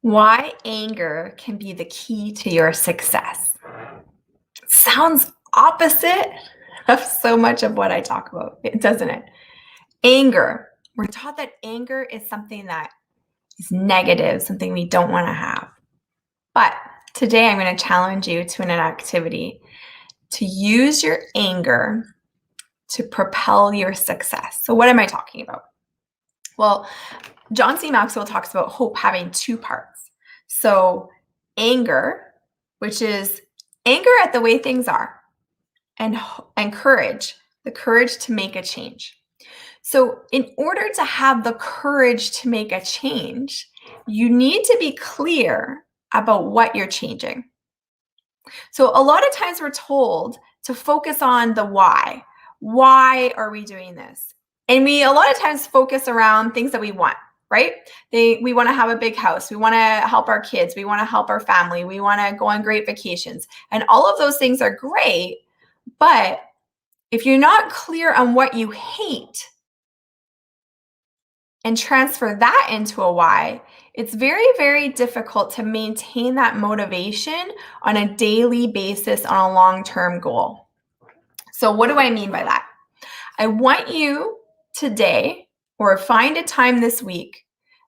Why anger can be the key to your success. Sounds opposite of so much of what I talk about, doesn't it? Anger. We're taught that anger is something that is negative, something we don't want to have. But today I'm going to challenge you to an activity to use your anger to propel your success. So, what am I talking about? Well, John C. Maxwell talks about hope having two parts. So, anger, which is anger at the way things are, and courage, the courage to make a change. So, in order to have the courage to make a change, you need to be clear about what you're changing. So, a lot of times we're told to focus on the why. Why are we doing this? And we a lot of times focus around things that we want, right? We want to have a big house. We want to help our kids. We want to help our family. We want to go on great vacations. And all of those things are great. But if you're not clear on what you hate and transfer that into a why, it's very, very difficult to maintain that motivation on a daily basis on a long-term goal. So what do I mean by that? I want you today, or find a time this week,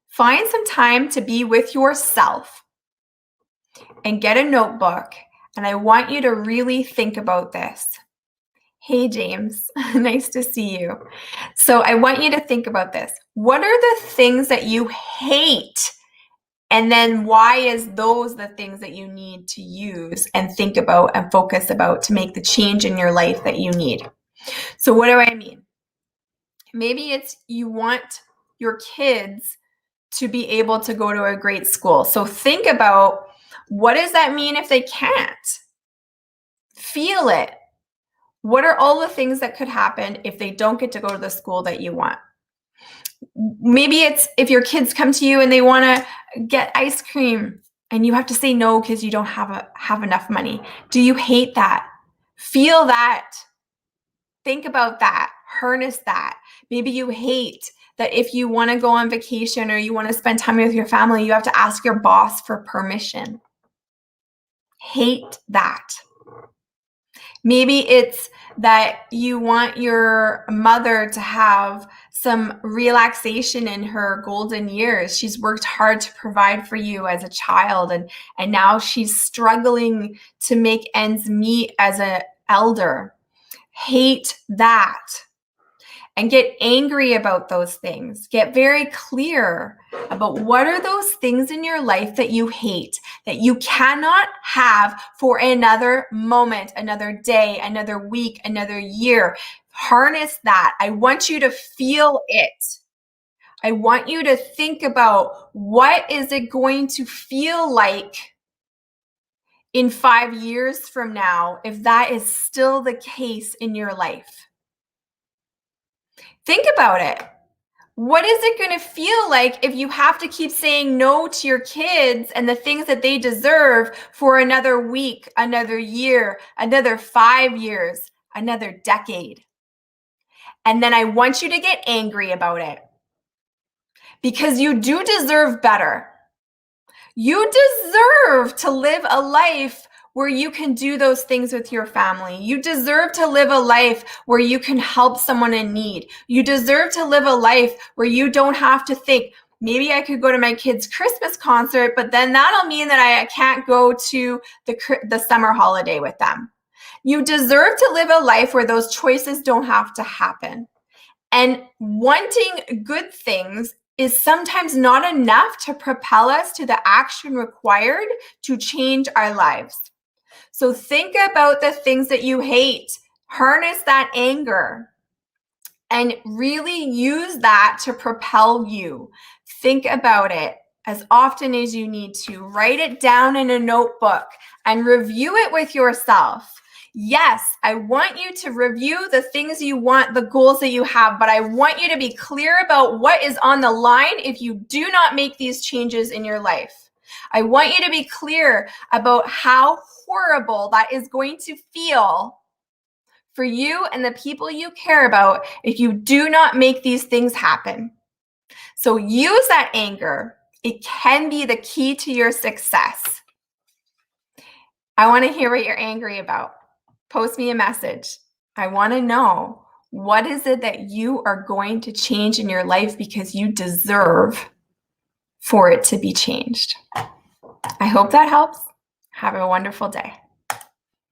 find some time to be with yourself and get a notebook. And I want you to really think about this. Hey, James, nice to see you. So I want you to think about this. What are the things that you hate? And then why is those the things that you need to use and think about and focus about to make the change in your life that you need? So what do I mean? Maybe it's you want your kids to be able to go to a great school. So think about, what does that mean if they can't? Feel it. What are all the things that could happen if they don't get to go to the school that you want? Maybe it's if your kids come to you and they want to get ice cream and you have to say no because you don't have enough money. Do you hate that? Feel that. Think about that. Harness that. Maybe you hate that if you want to go on vacation or you want to spend time with your family, you have to ask your boss for permission. Hate that. Maybe it's that you want your mother to have some relaxation in her golden years. She's worked hard to provide for you as a child, and now she's struggling to make ends meet as an elder. Hate that. And get angry about those things. Get very clear about what are those things in your life that you hate, that you cannot have for another moment, another day, another week, another year. Harness that. I want you to feel it. I want you to think about, what is it going to feel like in 5 years from now if that is still the case in your life? Think about it. What is it going to feel like if you have to keep saying no to your kids and the things that they deserve for another week, another year, another 5 years, another decade? And then I want you to get angry about it, because you do deserve better. You deserve to live a life where you can do those things with your family. You deserve to live a life where you can help someone in need. You deserve to live a life where you don't have to think, maybe I could go to my kid's Christmas concert, but then that'll mean that I can't go to the summer holiday with them. You deserve to live a life where those choices don't have to happen. And wanting good things is sometimes not enough to propel us to the action required to change our lives. So think about the things that you hate. Harness that anger and really use that to propel you. Think about it as often as you need to. Write it down in a notebook and review it with yourself. Yes, I want you to review the things you want, the goals that you have, but I want you to be clear about what is on the line if you do not make these changes in your life. I want you to be clear about how horrible that is going to feel for you and the people you care about if you do not make these things happen. So use that anger It can be the key to your success. I want to hear what you're angry about. Post me a message. I want to know, what is it that you are going to change in your life because you deserve for it to be changed? I hope that helps. Have a wonderful day.